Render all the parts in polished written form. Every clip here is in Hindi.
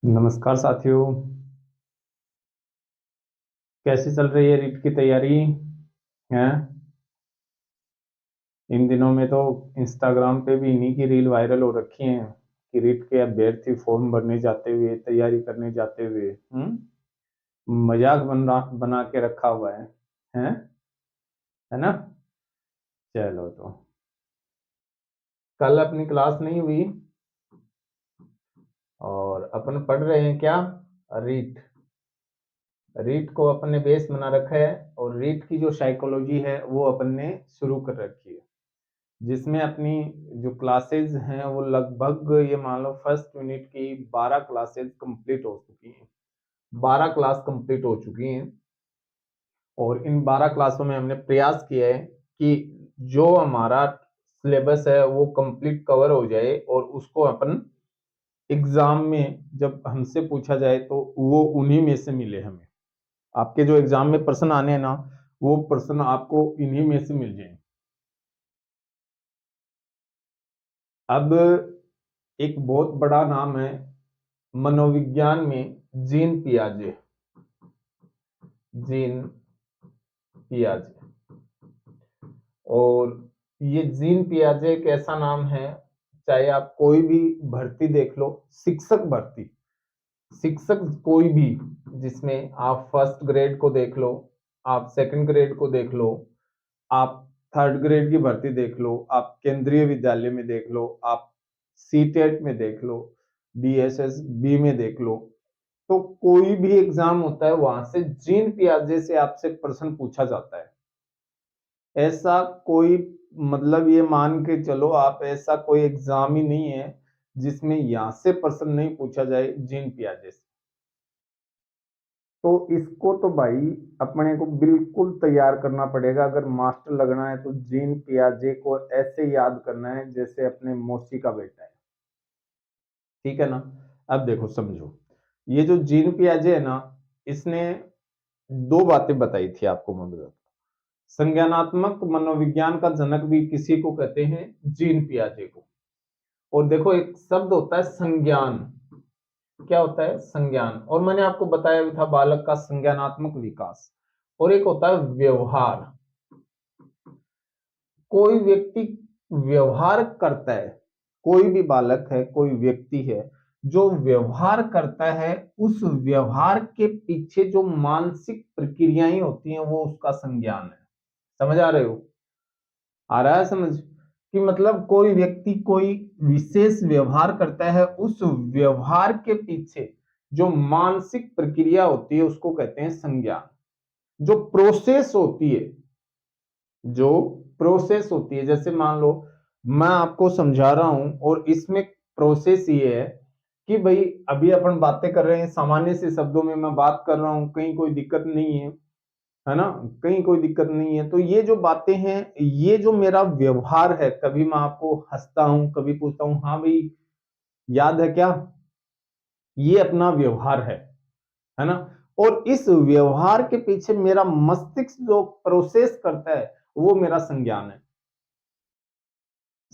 नमस्कार साथियों। कैसी चल रही है रीट की तैयारी है? इन दिनों में तो इंस्टाग्राम पे भी इन्हीं की रील वायरल हो रखी हैं कि रीट के अभ्यर्थी फॉर्म भरने जाते हुए, तैयारी करने जाते हुए मजाक बना के रखा हुआ है है ना? चलो, तो कल अपनी क्लास नहीं हुई और अपन पढ़ रहे हैं क्या? रीट। रीट को अपन ने बेस बना रखा है और रीट की जो साइकोलॉजी है वो अपन ने शुरू कर रखी है, जिसमें अपनी जो क्लासेस हैं वो लगभग ये मान लो फर्स्ट यूनिट की 12 क्लासेस कंप्लीट हो चुकी हैं। 12 क्लास कंप्लीट हो चुकी हैं और इन 12 क्लासों में हमने प्रयास किया है कि जो हमारा सिलेबस है वो कंप्लीट कवर हो जाए और उसको अपन एग्जाम में जब हमसे पूछा जाए तो वो उन्हीं में से मिले हमें। आपके जो एग्जाम में प्रश्न आने हैं ना, वो प्रश्न आपको इन्हीं में से मिल जाए। अब एक बहुत बड़ा नाम है मनोविज्ञान में, जीन पियाजे। जीन पियाजे। और ये जीन पियाजे एक ऐसा नाम है, चाहे आप कोई भी भर्ती देख लो, शिक्षक भर्ती, शिक्षक कोई भी, जिसमें आप फर्स्ट ग्रेड को देख लो, आप सेकंड ग्रेड को देख लो, आप थर्ड ग्रेड की भर्ती देख लो, आप केंद्रीय विद्यालय में देख लो, आप सीटेट में देख लो, डीएसएस बी में देख लो, तो कोई भी एग्जाम होता है वहां से जीन पियाजे से आपसे प्रश्न पूछा जाता है। ऐसा कोई, मतलब ये मान के चलो आप, ऐसा कोई एग्जाम ही नहीं है जिसमें यहां से प्रश्न नहीं पूछा जाए जीन पियाजे से। तो इसको तो भाई अपने को बिल्कुल तैयार करना पड़ेगा। अगर मास्टर लगना है तो जीन पियाजे को ऐसे याद करना है जैसे अपने मौसी का बेटा है। ठीक है ना? अब देखो, समझो, ये जो जीन पियाजे है ना, इसने दो बातें बताई थी आपको मैं बताता हूँ। संज्ञानात्मक मनोविज्ञान का जनक भी किसी को कहते हैं, जीन पियाजे को। और देखो, एक शब्द होता है संज्ञान। क्या होता है? संज्ञान। और मैंने आपको बताया भी था बालक का संज्ञानात्मक विकास। और एक होता है व्यवहार। कोई व्यक्ति व्यवहार करता है, कोई भी बालक है, कोई व्यक्ति है जो व्यवहार करता है, उस व्यवहार के पीछे जो मानसिक प्रक्रियाएं होती हैं वो उसका संज्ञान है। समझ आ रहे हो? आ रहा है समझ? कि मतलब कोई व्यक्ति कोई विशेष व्यवहार करता है, उस व्यवहार के पीछे जो मानसिक प्रक्रिया होती है उसको कहते हैं संज्ञान। जो प्रोसेस होती है, जो प्रोसेस होती है, जैसे मान लो मैं आपको समझा रहा हूं और इसमें प्रोसेस ये है कि भाई अभी अपन बातें कर रहे हैं, सामान्य से शब्दों में मैं बात कर रहा हूं, कहीं कोई दिक्कत नहीं है ना? कहीं कोई दिक्कत नहीं है। तो ये जो बातें हैं, ये जो मेरा व्यवहार है, कभी मैं आपको हंसता हूं, कभी पूछता हूं हाँ भाई याद है क्या, ये अपना व्यवहार है ना? और इस व्यवहार के पीछे मेरा मस्तिष्क जो प्रोसेस करता है वो मेरा संज्ञान है।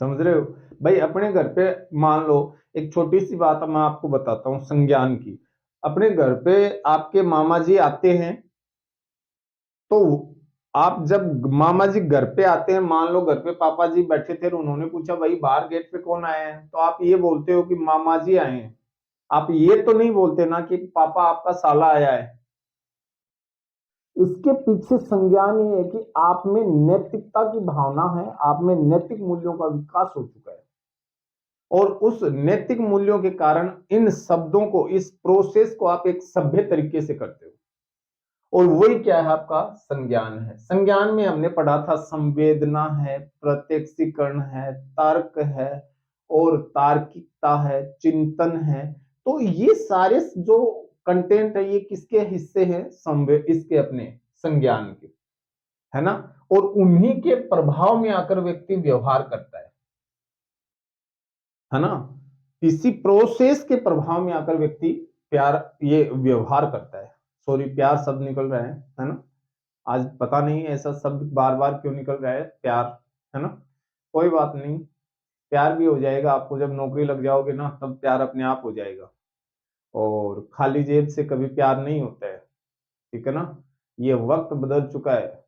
समझ रहे हो? भाई अपने घर पे मान लो, एक छोटी सी बात मैं आपको बताता हूँ संज्ञान की। अपने घर पे आपके मामा जी आते हैं, तो आप जब मामा जी घर पे आते हैं, मान लो घर पे पापा जी बैठे थे और उन्होंने पूछा भाई बाहर गेट पे कौन आए हैं, तो आप ये बोलते हो कि मामा जी आए हैं। आप ये तो नहीं बोलते ना कि पापा आपका साला आया है। इसके पीछे संज्ञान ये है कि आप में नैतिकता की भावना है, आप में नैतिक मूल्यों का विकास हो चुका है और उस नैतिक मूल्यों के कारण इन शब्दों को, इस प्रोसेस को आप एक सभ्य तरीके से करते हो। और वही क्या है? आपका संज्ञान है। संज्ञान में हमने पढ़ा था संवेदना है, प्रत्यक्षीकरण है, तर्क है और तार्किकता है, चिंतन है। तो ये सारे जो कंटेंट है ये किसके हिस्से हैं? संवेद, इसके अपने संज्ञान के, है ना? और उन्हीं के प्रभाव में आकर व्यक्ति व्यवहार करता है ना? इसी प्रोसेस के प्रभाव में आकर व्यक्ति प्यार, ये व्यवहार करता है। सॉरी, प्यार शब्द निकल रहा है ना? आज पता नहीं ऐसा शब्द बार बार क्यों निकल रहा है, प्यार, है ना? कोई बात नहीं, प्यार भी हो जाएगा आपको, जब नौकरी लग जाओगे ना तब प्यार अपने आप हो जाएगा। और खाली जेब से कभी प्यार नहीं होता है, ठीक है ना। ये वक्त बदल चुका है,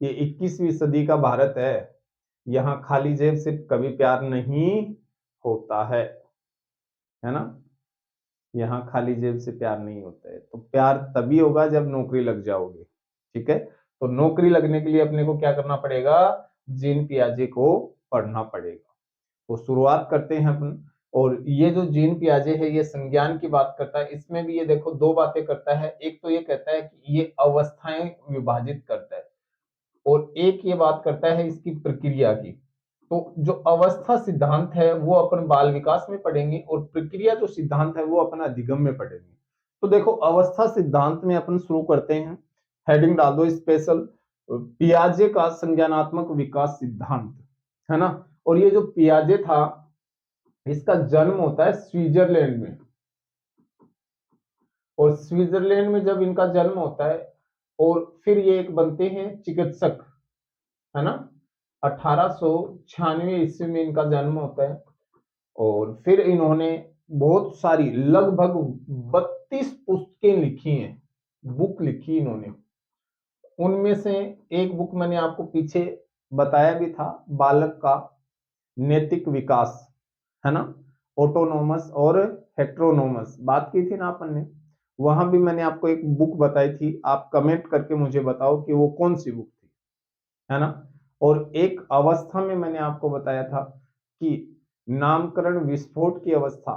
ये 21वीं सदी का भारत है, यहाँ खाली जेब से कभी प्यार नहीं होता है ना। यहाँ खाली जेब से प्यार नहीं होता है, तो प्यार तभी होगा जब नौकरी लग जाओगे, ठीक है। तो नौकरी लगने के लिए अपने को क्या करना पड़ेगा, जीन पियाजे को पढ़ना पड़ेगा। तो शुरुआत करते हैं अपन। और ये जो जीन पियाजे है ये संज्ञान की बात करता है, इसमें भी ये देखो दो बातें करता है। एक तो ये कहता है कि ये अवस्थाएं विभाजित करता है, और एक ये बात करता है इसकी प्रक्रिया की। तो जो अवस्था सिद्धांत है वो अपन बाल विकास में पढ़ेंगे, और प्रक्रिया जो सिद्धांत है वो अपन अधिगम में पढ़ेंगे। तो देखो अवस्था सिद्धांत में अपन शुरू करते हैं, हेडिंग डाल दो स्पेशल, पियाजे का संज्ञानात्मक विकास सिद्धांत, है ना। और ये जो पियाजे था इसका जन्म होता है स्विट्जरलैंड में, और स्विट्जरलैंड में जब इनका जन्म होता है और फिर ये एक बनते हैं चिकित्सक, है ना। 1896 ईस्वी में इनका जन्म होता है, और फिर इन्होंने बहुत सारी लगभग 32 पुस्तकें लिखी हैं, बुक लिखी इन्होंने। उनमें से एक बुक मैंने आपको पीछे बताया भी था, बालक का नैतिक विकास, है ना। ऑटोनोमस और हेट्रोनोमस बात की थी ना अपन ने, वहां भी मैंने आपको एक बुक बताई थी। आप कमेंट करके मुझे बताओ कि वो कौन सी बुक थी, है ना। और एक अवस्था में मैंने आपको बताया था कि नामकरण विस्फोट की अवस्था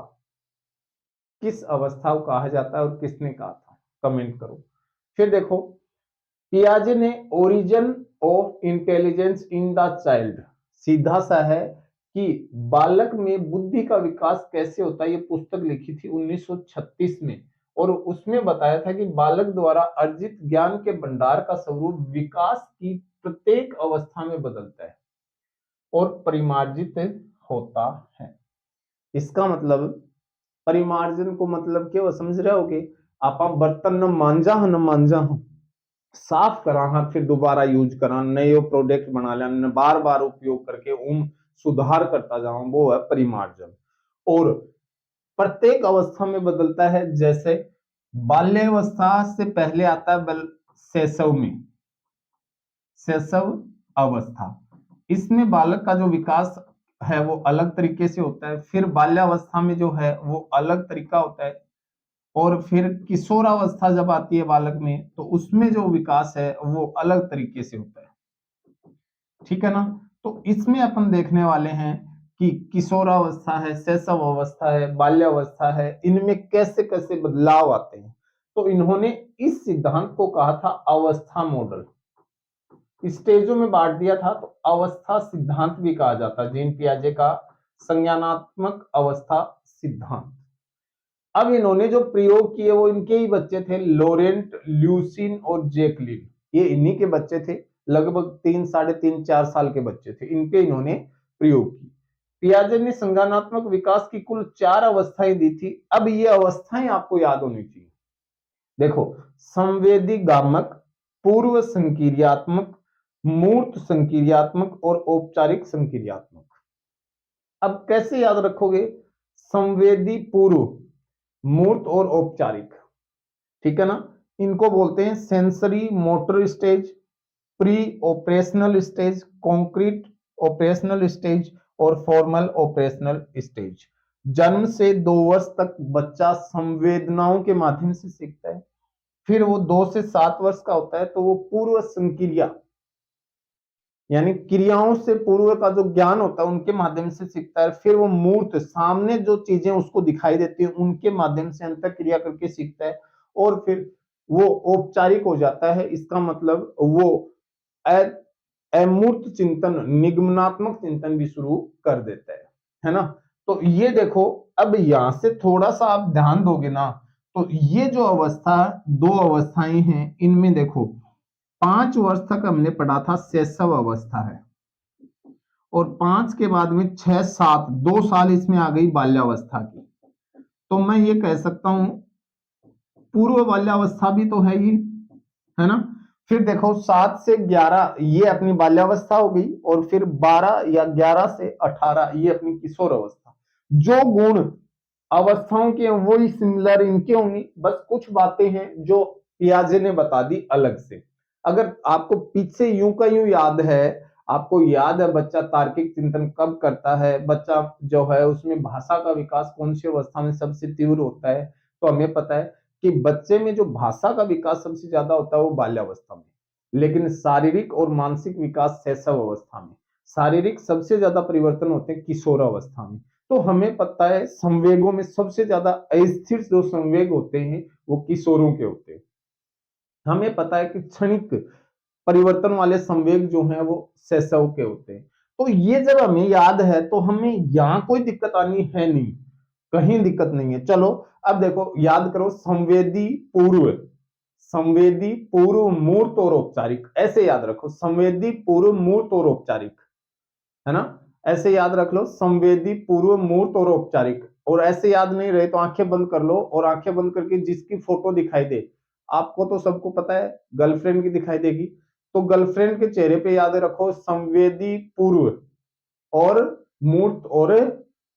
किस अवस्था को कहा जाता है और किसने कहा था, कमेंट करो। फिर देखो पियाजे ने origin of intelligence in the child, सीधा सा है कि बालक में बुद्धि का विकास कैसे होता है, ये पुस्तक लिखी थी 1936 में। और उसमें बताया था कि बालक द्वारा अर्जित ज्ञान के भंडार का स्वरूप विकास की प्रत्येक अवस्था में बदलता है और परिमार्जित होता है। इसका मतलब परिमार्जन को मतलब क्या समझ रहे होगे आप, बर्तन न मांजा न मांजा हूं, साफ करा हाँ फिर दोबारा यूज करा, नए प्रोडक्ट बना लिया, बार बार उपयोग करके सुधार करता जाऊं, वो है परिमार्जन। और प्रत्येक अवस्था में बदलता है, जैसे बाल्यावस्था से पहले आता है शैशव में, शैशव अवस्था, इसमें बालक का जो विकास है वो अलग तरीके से होता है। फिर बाल्यावस्था में जो है वो अलग तरीका होता है, और फिर किशोरावस्था जब आती है बालक में तो उसमें जो विकास है वो अलग तरीके से होता है, ठीक है ना। तो इसमें अपन देखने वाले हैं कि किशोरावस्था है, शैशव अवस्था है, बाल्यावस्था है, इनमें कैसे कैसे बदलाव आते हैं। तो इन्होंने इस सिद्धांत को कहा था अवस्था मॉडल, स्टेजों में बांट दिया था, तो अवस्था सिद्धांत भी कहा जाता है जीन पियाजे का संज्ञानात्मक अवस्था सिद्धांत। अब इन्होंने जो प्रयोग किए वो इनके ही बच्चे थे, लोरेंट, ल्यूसिन और जैकलिन, ये इन्हीं के बच्चे थे, लगभग 3, 3.5, 4 साल के बच्चे थे, इन पे इन्होंने प्रयोग की। पियाजे ने संज्ञानात्मक विकास की कुल 4 अवस्थाएं दी थी। अब ये अवस्थाएं आपको याद होनी चाहिए। देखो, संवेदी गामक, पूर्व संक्रियात्मक, मूर्त संक्रियात्मक और औपचारिक संक्रियात्मक। अब कैसे याद रखोगे, संवेदी, पूर्व, मूर्त और औपचारिक, ठीक है ना। इनको बोलते हैं sensory motor stage, pre operational stage, concrete operational stage और फॉर्मल ऑपरेशनल स्टेज। जन्म से 2 वर्ष तक बच्चा संवेदनाओं के माध्यम से सीखता है, फिर वो 2 से 7 वर्ष का होता है तो वो पूर्व संक्रिया यानी क्रियाओं से पूर्व का जो ज्ञान होता है उनके माध्यम से सीखता है, फिर वो मूर्त, सामने जो चीजें उसको दिखाई देती है उनके माध्यम से अंतर क्रिया करके सीखता है, और फिर वो औपचारिक हो जाता है। इसका मतलब वो अमूर्त चिंतन, निगमनात्मक चिंतन भी शुरू कर देता है ना। तो ये देखो, अब यहां से थोड़ा सा आप ध्यान दोगे ना, तो ये जो अवस्था, 2 अवस्थाएं हैं, इनमें देखो 5 वर्ष तक हमने पढ़ा था शैशव अवस्था है, और 5 के बाद में 6, 7, 2 साल इसमें आ गई बाल्यावस्था की। तो मैं ये कह सकता हूं पूर्व बाल्यावस्था भी तो है ही, है ना। फिर देखो 7 से 11 ये अपनी बाल्यावस्था हो गई, और फिर 12 या 11 से 18 ये अपनी किशोर अवस्था। जो गुण अवस्थाओं की वही सिमिलर इनके होंगी, बस कुछ बातें हैं जो पियाजे ने बता दी अलग से। अगर आपको पीछे यूं का यूं याद है, आपको याद है बच्चा तार्किक चिंतन कब करता है, बच्चा जो है उसमें भाषा का विकास कौन सी अवस्था में सबसे तीव्र होता है, तो हमें पता है कि बच्चे में जो भाषा का विकास सबसे ज्यादा होता है वो बाल्यावस्था में, लेकिन शारीरिक और मानसिक विकास शैशव अवस्था में, शारीरिक सबसे ज्यादा परिवर्तन होते हैं किशोरावस्था में। तो हमें पता है संवेगों में सबसे ज्यादा अस्थिर जो संवेग होते हैं वो किशोरों के होते हैं। हमें पता है कि क्षणिक परिवर्तन वाले संवेग जो हैं वो शैशव के होते हैं। तो ये जब हमें याद है तो हमें यहाँ कोई दिक्कत आनी है नहीं, कहीं दिक्कत नहीं है। चलो अब देखो, याद करो, संवेदी पूर्व, संवेदी पूर्व मूर्त और औपचारिक, ऐसे याद रखो, संवेदी पूर्व मूर्त और औपचारिक, है ना, ऐसे याद रख लो, संवेदी पूर्व मूर्त और औपचारिक। और ऐसे याद नहीं रहे तो आंखें बंद कर लो, और आंखें बंद करके जिसकी फोटो दिखाई दे, आपको तो सबको पता है गर्लफ्रेंड की दिखाई देगी, तो गर्लफ्रेंड के चेहरे पे याद रखो संवेदी पूर्व और मूर्त और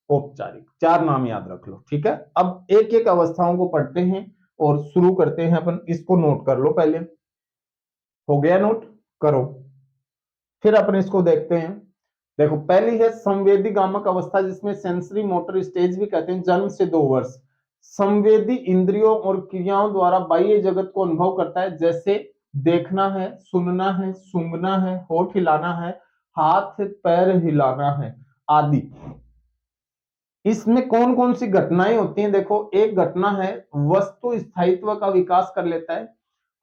औपचारिक, चार नाम याद रख लो, ठीक है। अब एक एक अवस्थाओं को पढ़ते हैं और शुरू करते हैं अपन, इसको नोट कर लो पहले, हो गया नोट, करो, फिर अपन इसको देखते हैं। देखो पहली है संवेदी गामक अवस्था, जिसमें सेंसरी मोटर स्टेज भी कहते हैं, जन्म से 2 वर्ष। संवेदी इंद्रियों और क्रियाओं द्वारा बाह्य जगत को अनुभव करता है, जैसे देखना है, सुनना है, सूंघना है, होठ हिलाना है, हाथ पैर हिलाना है आदि। इसमें कौन कौन सी घटनाएं होती हैं, देखो एक घटना है वस्तु स्थायित्व का विकास कर लेता है,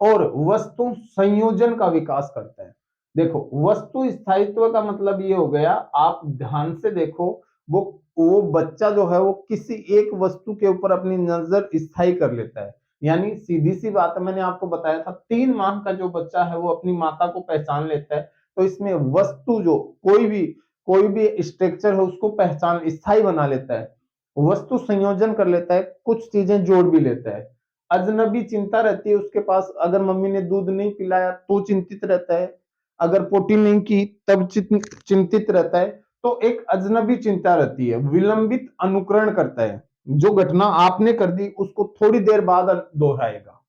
और वस्तु संयोजन का विकास करता है। देखो वस्तु स्थायित्व का मतलब ये हो गया, आप ध्यान से देखो, वो बच्चा जो है वो किसी एक वस्तु के ऊपर अपनी नजर स्थायी कर लेता है। यानी सीधी सी बात है, मैंने आपको बताया था 3 माह का जो बच्चा है वो अपनी माता को पहचान लेता है। तो इसमें वस्तु जो कोई भी स्ट्रक्चर है उसको पहचान स्थायी बना लेता है, वस्तु संयोजन कर लेता है, कुछ चीजें जोड़ भी लेता है। अजनबी चिंता रहती है उसके पास, अगर मम्मी ने दूध नहीं पिलाया तो चिंतित रहता है, अगर पोटी नहीं की तब चिंतित रहता है। तो एक अजनबी चिंता रहती है, विलंबित अनुकरण करता है, जो घटना आपने कर दी उसको थोड़ी देर बाद दोहराएगा।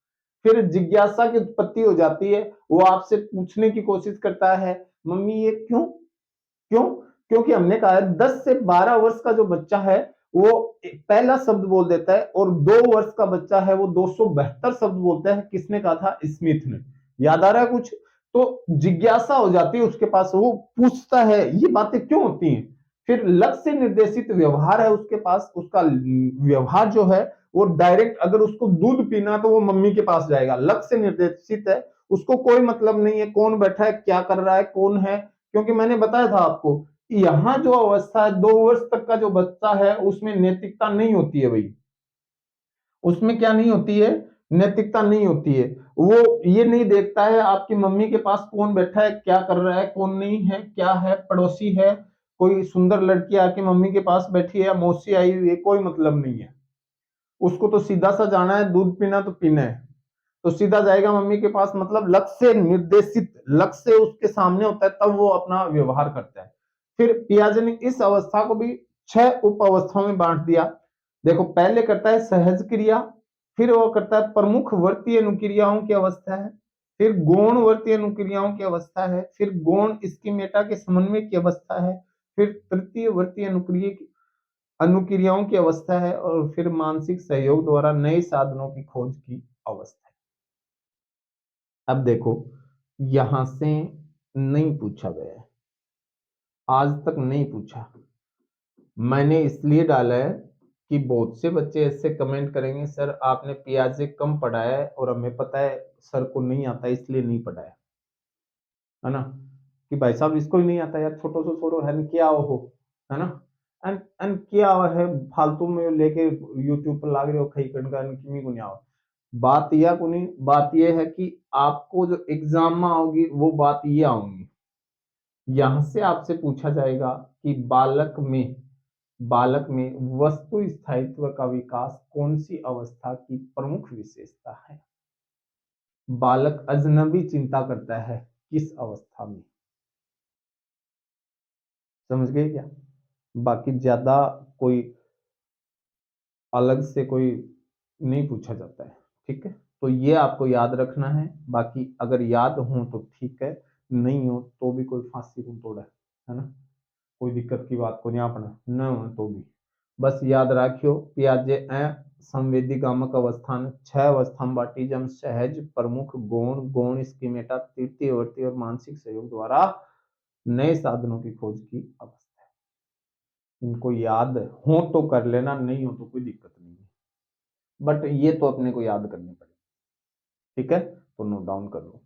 फिर जिज्ञासा की उत्पत्ति हो जाती है, वो आपसे पूछने की कोशिश करता है, मम्मी ये क्यों, क्यों, क्योंकि हमने कहा है 10 से 12 वर्ष का जो बच्चा है वो पहला शब्द बोल देता है, और 2 वर्ष का बच्चा है वो 272 शब्द बोलता है। किसने कहा था, स्मिथ ने। याद आ रहा है कुछ, तो जिज्ञासा हो जाती है उसके पास, वो पूछता है ये बातें क्यों होती हैं। फिर लक्ष्य निर्देशित व्यवहार है उसके पास, उसका व्यवहार जो है वो डायरेक्ट, अगर उसको दूध पीना तो वो मम्मी के पास जाएगा, लक्ष्य निर्देशित है, उसको कोई मतलब नहीं है कौन बैठा है क्या कर रहा है कौन है, क्योंकि मैंने बताया था आपको, यहाँ जो अवस्था है 2 वर्ष तक का जो बच्चा है उसमें नैतिकता नहीं होती है भाई, उसमें क्या नहीं होती है, नैतिकता नहीं होती है। वो ये नहीं देखता है आपकी मम्मी के पास कौन बैठा है क्या कर रहा है कौन नहीं है, क्या है, पड़ोसी है, कोई सुंदर लड़की आके मम्मी के पास बैठी है या मौसी आई हुई है, कोई मतलब नहीं है। उसको तो सीधा सा जाना है, दूध पीना तो पीना है, तो सीधा जाएगा मम्मी के पास, मतलब लक्ष्य निर्देशित, लक्ष्य उसके सामने होता है तब वो अपना व्यवहार करता है। फिर पियाजे ने इस अवस्था को भी 6 उप अवस्थाओं में बांट दिया। देखो पहले करता है सहज क्रिया, फिर वो करता है प्रमुख वर्तीय अनुक्रियाओं की अवस्था है, फिर गौण वर्तीय अनुक्रियाओं की अवस्था है, फिर गौण स्कीमेटा के समन्वय की अवस्था है, फिर तृतीय वर्तीय अनुक्रियाओं की अवस्था है, और फिर मानसिक सहयोग द्वारा नए साधनों की खोज की अवस्था है। अब देखो यहां से नहीं पूछा गया है, आज तक नहीं पूछा, मैंने इसलिए डाला है कि बहुत से बच्चे ऐसे कमेंट करेंगे सर आपने पियाजे कम पढ़ाया है, और हमें पता है सर को नहीं आता इसलिए नहीं पढ़ाया, है ना, कि भाई साहब इसको ही नहीं आता यार, छोटो सो छोरो है क्या हो, है ना, एंड क्या है फालतू में लेके यूट्यूब पर लाग रहे हो खई कनका किमी को नहीं आओ। बात यह को नहीं, बात यह है कि आपको जो एग्जाम में आओगी वो बात ये आऊंगी, यहां से आपसे पूछा जाएगा कि बालक में वस्तु स्थायित्व का विकास कौन सी अवस्था की प्रमुख विशेषता है, बालक अजनबी चिंता करता है किस अवस्था में, समझ गए क्या। बाकी ज्यादा कोई अलग से कोई नहीं पूछा जाता है, ठीक है। तो ये आपको याद रखना है। बाकी अगर याद हो तो ठीक है, नहीं हो तो भी कोई फांसी को तोड़ा है ना, कोई दिक्कत की बात को नहीं अपना न हो तो भी बस याद रखियो। पियाजे संवेदी गामक अवस्थान 6 अवस्था में बाटी, जम सहज प्रमुख गौण गौण स्कीमेटा तृतीय वर्ती और मानसिक सहयोग द्वारा नए साधनों की खोज की अवस्था है। इनको याद हो तो कर लेना, नहीं हो तो कोई दिक्कत नहीं है, बट ये तो अपने को याद करनी पड़ेगी, ठीक है। तो नोट डाउन कर लो।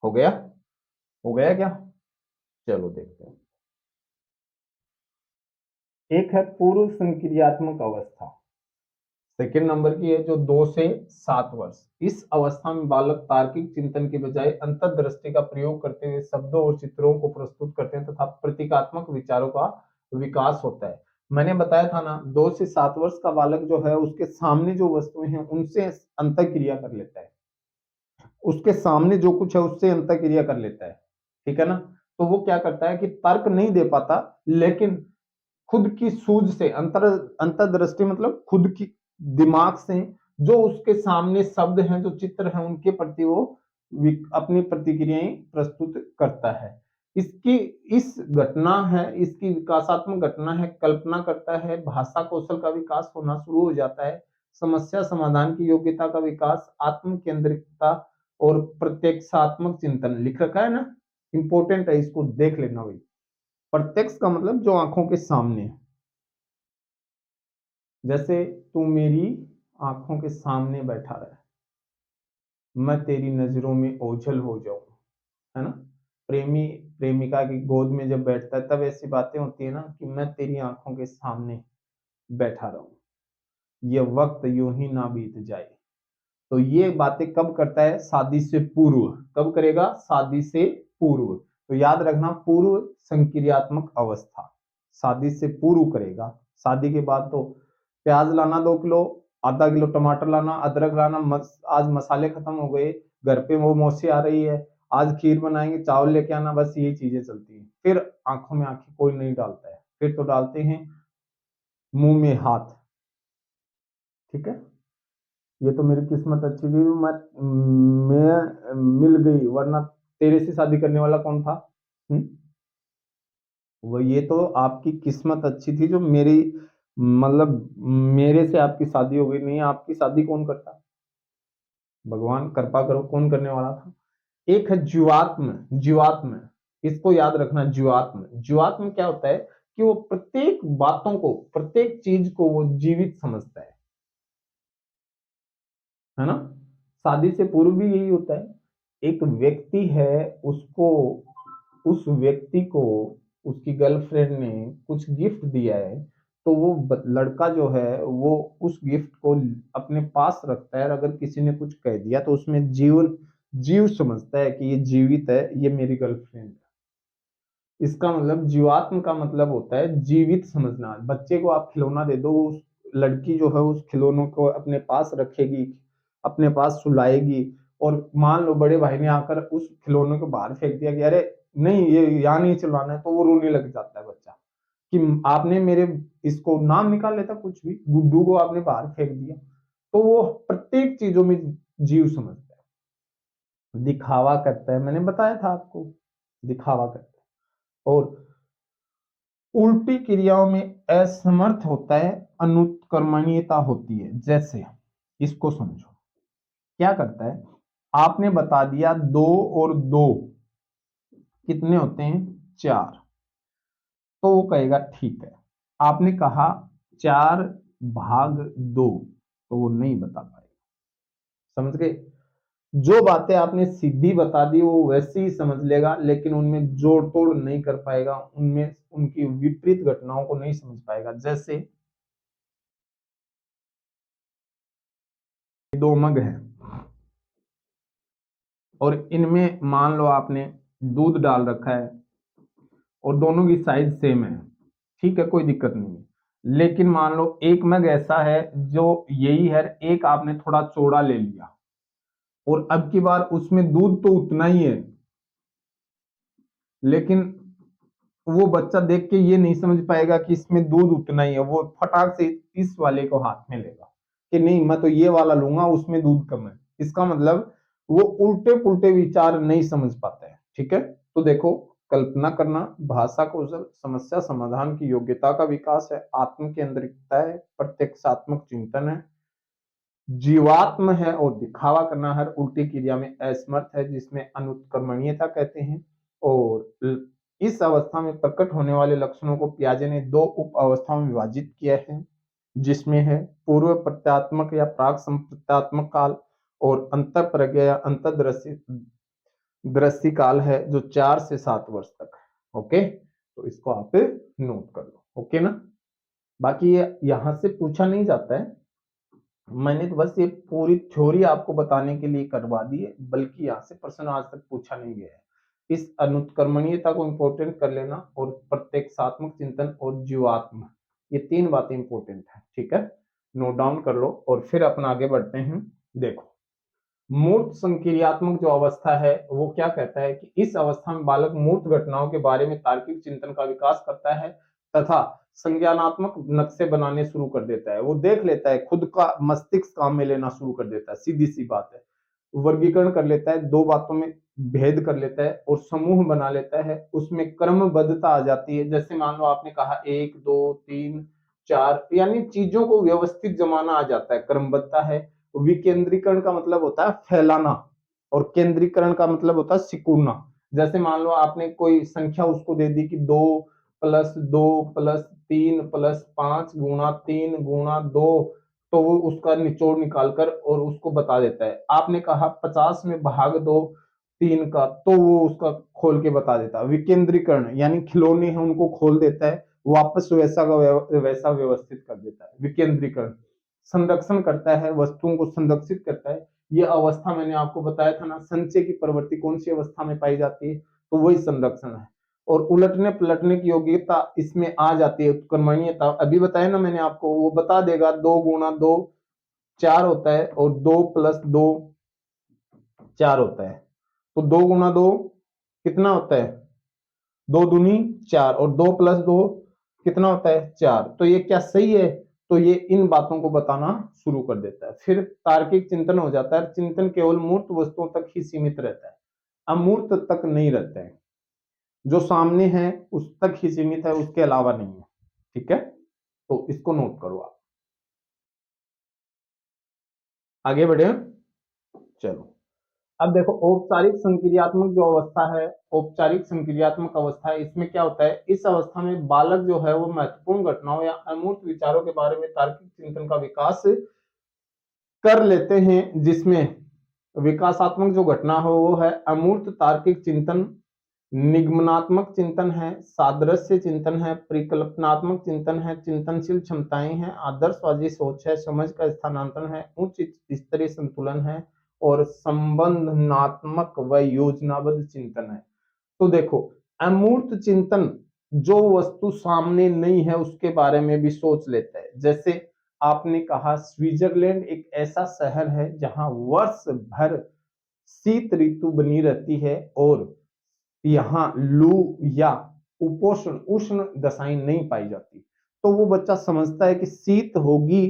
हो गया, हो गया क्या? चलो देखते हैं। एक है पूर्व संक्रियात्मक अवस्था, सेकेंड नंबर की है जो 2 से 7 वर्ष। इस अवस्था में बालक तार्किक चिंतन के बजाय अंतर्दृष्टि का प्रयोग करते हुए शब्दों और चित्रों को प्रस्तुत करते हैं तथा प्रतीकात्मक विचारों का विकास होता है। मैंने बताया था ना, 2 से 7 वर्ष का बालक जो है उसके सामने जो वस्तुएं हैं उनसे अंतर क्रिया कर लेता है, उसके सामने जो कुछ है उससे अंतर क्रिया कर लेता है, ठीक है ना। तो वो क्या करता है कि तर्क नहीं दे पाता, लेकिन खुद की सूझ से अंतर्दृष्टि मतलब खुद की दिमाग से जो उसके सामने शब्द हैं, जो चित्र हैं, उनके प्रति वो अपनी प्रतिक्रियाएं प्रस्तुत करता है। इसकी इस घटना है, इसकी विकासात्मक घटना है, कल्पना करता है, भाषा कौशल का विकास होना शुरू हो जाता है, समस्या समाधान की योग्यता का विकास, आत्म केंद्रितता और प्रत्यक्षात्मक चिंतन लिख रखा है ना, इंपॉर्टेंट है, इसको देख लेना भाई। प्रत्यक्ष का मतलब जो आंखों के सामने, जैसे तू मेरी आंखों के सामने बैठा रहे, मैं तेरी नजरों में ओझल हो जाऊं, है ना। प्रेमी प्रेमिका की गोद में जब बैठता है तब ऐसी बातें होती है ना कि मैं तेरी आंखों के सामने बैठा रहूं, ये वक्त यूं ही ना बीत जाए। तो ये बातें कब करता है? शादी से पूर्व। कब करेगा? शादी से पूर्व। तो याद रखना, पूर्व संक्रियात्मक अवस्था शादी से पूर्व करेगा। शादी के बाद तो प्याज लाना 2 किलो, आधा किलो टमाटर लाना, अदरक लाना, आज मसाले खत्म हो गए, घर पे वो मौसी आ रही है, आज खीर बनाएंगे, चावल लेके आना, बस यही चीजें चलती हैं। फिर आंखों में आंखें कोई नहीं डालता है, फिर तो डालते हैं मुंह में हाथ, ठीक है। ये तो मेरी किस्मत अच्छी थी, मैं मिल गई, वरना तेरे से शादी करने वाला कौन था? हुँ? वो ये तो आपकी किस्मत अच्छी थी जो मेरी मतलब मेरे से आपकी शादी हो गई, नहीं आपकी शादी कौन करता? भगवान कृपा करो, कौन करने वाला था? एक है जीवात्म। जीवात्म, इसको याद रखना। जीवात्म, जीवात्म क्या होता है कि वो प्रत्येक बातों को, प्रत्येक चीज को वो जीवित समझता है ना। शादी से पूर्व भी यही होता है। एक व्यक्ति है, उसको उस व्यक्ति को उसकी गर्लफ्रेंड ने कुछ गिफ्ट दिया है, तो वो लड़का जो है वो उस गिफ्ट को अपने पास रखता है, और अगर किसी ने कुछ कह दिया तो उसमें जीव समझता है कि ये जीवित है, ये मेरी गर्लफ्रेंड है। इसका मतलब जीवात्म का मतलब होता है जीवित समझना। बच्चे को आप खिलौना दे दो, उस लड़की जो है उस खिलौनों को अपने पास रखेगी, अपने पास सुलाएगी, और मान लो बड़े भाई ने आकर उस खिलौने को बाहर फेंक दिया कि अरे नहीं ये यहाँ नहीं चलाना है, तो वो रोने लग जाता है बच्चा कि आपने मेरे, इसको नाम निकाल लेता कुछ भी, गुड्डू को आपने बाहर फेंक दिया। तो वो प्रत्येक चीजों में जीव समझता है, दिखावा करता है, मैंने बताया था आपको, दिखावा करता है। और उल्टी क्रियाओं में असमर्थ होता है, अनुत्कर्मणीयता होती है। जैसे इसको समझो, क्या करता है, आपने बता दिया 2 और 2 कितने होते हैं? 4। तो वो कहेगा ठीक है। आपने कहा 4/2, तो वो नहीं बता पाएगा। समझ गए? जो बातें आपने सीधी बता दी वो वैसे ही समझ लेगा, लेकिन उनमें जोड़ तोड़ नहीं कर पाएगा, उनमें उनकी विपरीत घटनाओं को नहीं समझ पाएगा। जैसे 2 मग है, और इनमें मान लो आपने दूध डाल रखा है, और दोनों की साइज सेम है, ठीक है, कोई दिक्कत नहीं है। लेकिन मान लो एक मग ऐसा है जो यही है, एक आपने थोड़ा चौड़ा ले लिया, और अब की बार उसमें दूध तो उतना ही है, लेकिन वो बच्चा देख के ये नहीं समझ पाएगा कि इसमें दूध उतना ही है, वो फटाक से इस वाले को हाथ में लेगा। कि नहीं मैं तो ये वाला लूंगा, उसमें दूध कम है। इसका मतलब वो उल्टे पुल्टे विचार नहीं समझ पाते हैं। ठीक है, तो देखो, कल्पना करना, भाषा कौशल, समस्या समाधान की योग्यता का विकास है, आत्म केंद्रितता है, प्रत्यक्षात्मक चिंतन है, जीवात्म है और दिखावा करना हर उल्टी क्रिया में असमर्थ है, जिसमें अनुत्कर्मणीयता कहते हैं। और इस अवस्था में प्रकट होने वाले लक्षणों को पियाजे ने दो उप अवस्थाओं में विभाजित किया है, जिसमें है पूर्व प्रत्यात्मक या प्राक संप्रत्यात्मक काल और अंतर प्रज्ञा या अंतर्दृष्टि दृष्टि काल है, जो 4 से 7 वर्ष तक है। ओके, तो इसको आप नोट कर लो। ओके ना, बाकी ये यहां से पूछा नहीं जाता है, मैंने तो बस ये पूरी थ्योरी आपको बताने के लिए करवा दी है, बल्कि यहाँ से प्रश्न आज तक पूछा नहीं गया है। इस अनुत्कर्मणीयता को इंपॉर्टेंट कर लेना, और प्रत्यक्षात्मक चिंतन और जीवात्म, ये 3 बातें इंपॉर्टेंट है। ठीक है, नोट डाउन कर लो और फिर अपना आगे बढ़ते हैं। देखो, मूर्त संक्रियात्मक जो अवस्था है वो क्या कहता है कि इस अवस्था में बालक मूर्त घटनाओं के बारे में तार्किक चिंतन का विकास करता है तथा संज्ञानात्मक नक्शे बनाने शुरू कर देता है। वो देख लेता है, खुद का मस्तिष्क काम में लेना शुरू कर देता है, सीधी सी बात है। वर्गीकरण कर लेता है, 2 बातों में भेद कर लेता है और समूह बना लेता है। उसमें क्रमबद्धता आ जाती है, जैसे मान लो आपने कहा 1 2 3 4, यानी चीजों को व्यवस्थित जमाना आ जाता है, क्रमबद्धता है। विकेंद्रीकरण का मतलब होता है फैलाना, और केंद्रीकरण का मतलब होता है सिकुड़ना। जैसे मान लो आपने कोई संख्या उसको दे दी कि 2+2+3+5 गुणा 3 गुणा 2, तो वो उसका निचोड़ निकालकर और उसको बता देता है। आपने कहा 50 में भाग दो 3 का, तो वो उसका खोल के बता देता है। विकेंद्रीकरण यानी खिलौने हैं उनको खोल देता है, वापस वैसा का वैसा व्यवस्थित कर देता है। विकेंद्रीकरण संरक्षण करता है, वस्तुओं को संरक्षित करता है। ये अवस्था मैंने आपको बताया था ना, संचय की प्रवृत्ति कौन सी अवस्था में पाई जाती है, तो वही संरक्षण है। और उलटने पलटने की योग्यता इसमें आ जाती है, उत्कर्मणीयता अभी बताया ना मैंने आपको, वो बता देगा 2 गुणा 2 4 होता है और 2+2 4 होता है। तो 2 गुणा 2 कितना होता है, 2 दूनी 4, और 2+2 कितना होता है 4। तो ये क्या सही है, तो ये इन बातों को बताना शुरू कर देता है। फिर तार्किक चिंतन हो जाता है। चिंतन केवल मूर्त वस्तुओं तक ही सीमित रहता है, अमूर्त तक नहीं रहता है। जो सामने है उस तक ही सीमित है, उसके अलावा नहीं है। ठीक है, तो इसको नोट करो आप। आगे बढ़े, चलो। अब देखो, औपचारिक संक्रियात्मक जो अवस्था है, औपचारिक संक्रियात्मक अवस्था है, इसमें क्या होता है, इस अवस्था में बालक जो है वो महत्वपूर्ण घटनाओं या अमूर्त विचारों के बारे में तार्किक चिंतन का विकास कर लेते हैं, जिसमें विकासात्मक जो घटना हो वो है अमूर्त तार्किक चिंतन, निगमनात्मक चिंतन है, सादृश्य चिंतन है, परिकल्पनात्मक चिंतन है, चिंतनशील क्षमताएं हैं, आदर्शवादी सोच है, समझ का स्थानांतरण है, उच्च स्तरीय संतुलन है, और संबंधनात्मक व योजनाबद्ध चिंतन है। तो देखो, अमूर्त चिंतन जो वस्तु सामने नहीं है उसके बारे में भी सोच लेता है। जैसे आपने कहा स्विट्जरलैंड एक ऐसा शहर है जहां वर्ष भर शीत ऋतु बनी रहती है, और यहाँ लू या उपोष्ण उष्ण दशाएं नहीं पाई जाती। तो वो बच्चा समझता है कि शीत होगी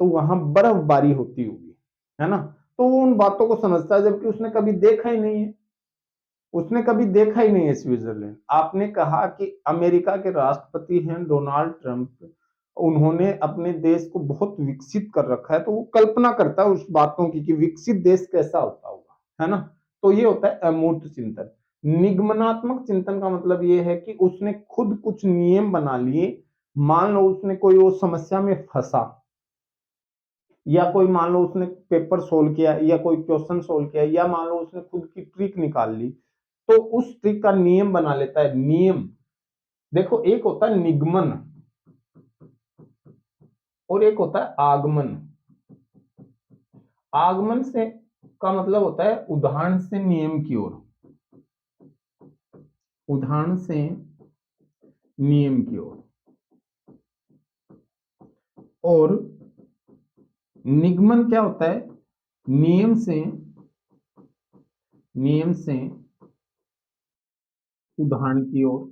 तो वहां बर्फबारी होती होगी, है ना। तो वो उन बातों को समझता है, जबकि उसने कभी देखा ही नहीं है, उसने कभी देखा ही नहीं है स्विट्जरलैंड। आपने कहा कि अमेरिका के राष्ट्रपति हैं डोनाल्ड ट्रंप, उन्होंने अपने देश को बहुत विकसित कर रखा है, तो वो कल्पना करता है उस बातों की कि विकसित देश कैसा होता होगा, है ना। तो ये होता है अमूर्त चिंतन। निगमनात्मक चिंतन का मतलब ये है कि उसने खुद कुछ नियम बना लिए। मान लो उसने कोई वो समस्या में फंसा, या कोई मान लो उसने पेपर सोल्व किया, या कोई क्वेश्चन सोल्व किया, या मान लो उसने खुद की ट्रिक निकाल ली, तो उस ट्रिक का नियम बना लेता है। नियम, देखो, एक होता है निगमन और एक होता है आगमन। आगमन से का मतलब होता है उदाहरण से नियम की ओर, उदाहरण से नियम की ओर। और निगमन क्या होता है, नियम से, नियम से उदाहरण की ओर।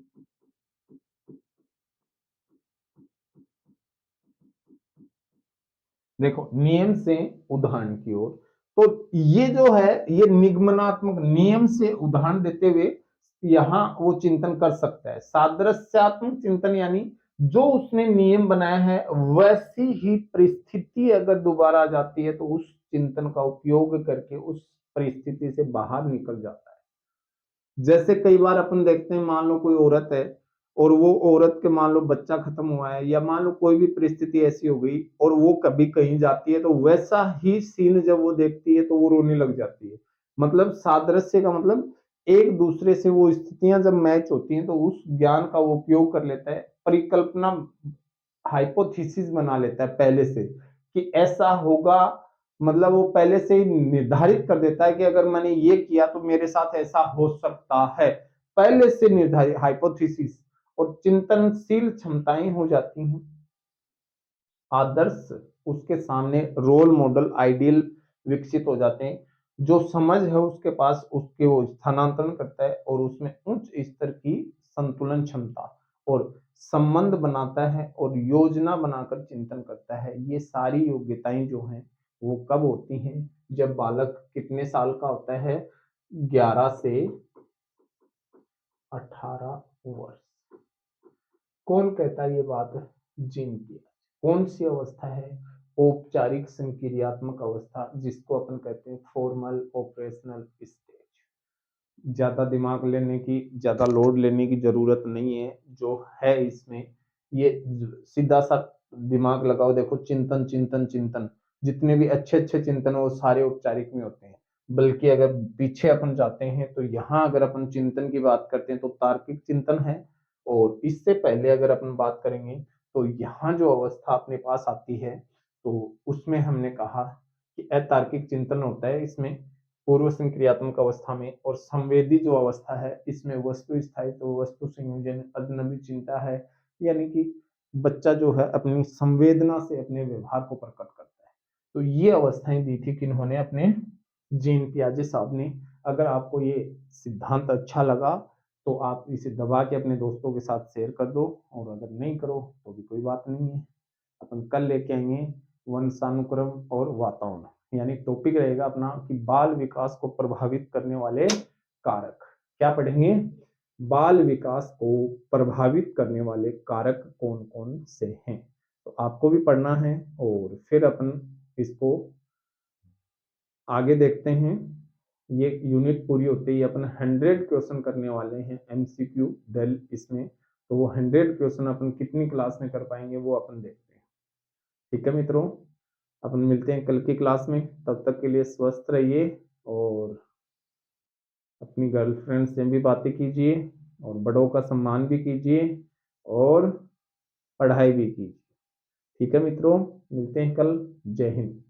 देखो नियम से उदाहरण की ओर, तो ये जो है ये निगमनात्मक नियम से उदाहरण देते हुए यहाँ वो चिंतन कर सकता है। सादृश्यात्मक चिंतन यानी जो उसने नियम बनाया है वैसी ही परिस्थिति अगर दोबारा आ जाती है तो उस चिंतन का उपयोग करके उस परिस्थिति से बाहर निकल जाता है। जैसे कई बार अपन देखते हैं, मान लो कोई औरत है और वो औरत के मान लो बच्चा खत्म हुआ है या मान लो कोई भी परिस्थिति ऐसी हो गई और वो कभी कहीं जाती है तो वैसा ही सीन जब वो देखती है तो वो रोने लग जाती है। मतलब सादृश्य का मतलब एक दूसरे से वो स्थितियां जब मैच होती हैं तो उस ज्ञान का वो उपयोग कर लेता है, परिकल्पना हाइपोथेसिस बना लेता है पहले से कि ऐसा होगा। मतलब वो पहले से ही निर्धारित कर देता है कि अगर मैंने ये किया तो मेरे साथ ऐसा हो सकता है, पहले से निर्धारित हाइपोथेसिस। और चिंतनशील क्षमताएं हो जाती हैं। आदर्श उसके सामने रोल मॉडल आइडियल विकसित हो जाते हैं। जो समझ है उसके पास उसके वो स्थानांतरण करता है और उसमें उच्च स्तर की संतुलन क्षमता और संबंध बनाता है और योजना बनाकर चिंतन करता है। ये सारी योग्यताएं जो हैं वो कब होती हैं? जब बालक कितने साल का होता है? 11 से 18 वर्ष। कौन कहता है ये बात? जीन की। कौन सी अवस्था है? औपचारिक संक्रियात्मक अवस्था, जिसको अपन कहते हैं फॉर्मल ऑपरेशनल स्टेज। ज्यादा दिमाग लेने की, ज्यादा लोड लेने की जरूरत नहीं है जो है इसमें। ये सीधा सा दिमाग लगाओ, देखो चिंतन चिंतन चिंतन, जितने भी अच्छे अच्छे चिंतन वो सारे औपचारिक में होते हैं। बल्कि अगर पीछे अपन जाते हैं तो यहाँ अगर अपन चिंतन की बात करते हैं तो तार्किक चिंतन है। और इससे पहले अगर अपन बात करेंगे तो यहाँ जो अवस्था अपने पास आती है तो उसमें हमने कहा कि अतार्किक चिंतन होता है इसमें पूर्व संक्रियात्मक अवस्था में। और संवेदी जो अवस्था है इसमें वस्तु स्थायित्व, वस्तु संयोजन, अजनबी चिंता है। यानी कि बच्चा जो है अपनी संवेदना से अपने व्यवहार को प्रकट करता है। तो ये अवस्थाएं दी थी किन्होंने? अपने जीन पियाजे साहब ने। अगर आपको ये सिद्धांत अच्छा लगा तो आप इसे दबा के अपने दोस्तों के साथ शेयर कर दो, और अगर नहीं करो तो भी कोई बात नहीं है। अपन कल लेके आएंगे वंशानुक्रम और वातावरण, यानी टॉपिक रहेगा अपना कि बाल विकास को प्रभावित करने वाले कारक। क्या पढ़ेंगे? बाल विकास को प्रभावित करने वाले कारक कौन कौन से हैं। तो आपको भी पढ़ना है और फिर अपन इसको आगे देखते हैं। ये यूनिट पूरी होते ही अपन 100 क्वेश्चन करने वाले हैं एमसीक्यू डेल इसमें। तो वो 100 क्वेश्चन अपन कितनी क्लास में कर पाएंगे वो अपन देखते हैं। ठीक है मित्रों, अपन मिलते हैं कल की क्लास में। तब तक के लिए स्वस्थ रहिए और अपनी गर्लफ्रेंड से भी बातें कीजिए और बड़ों का सम्मान भी कीजिए और पढ़ाई भी कीजिए। ठीक है मित्रों, मिलते हैं कल। जय हिंद।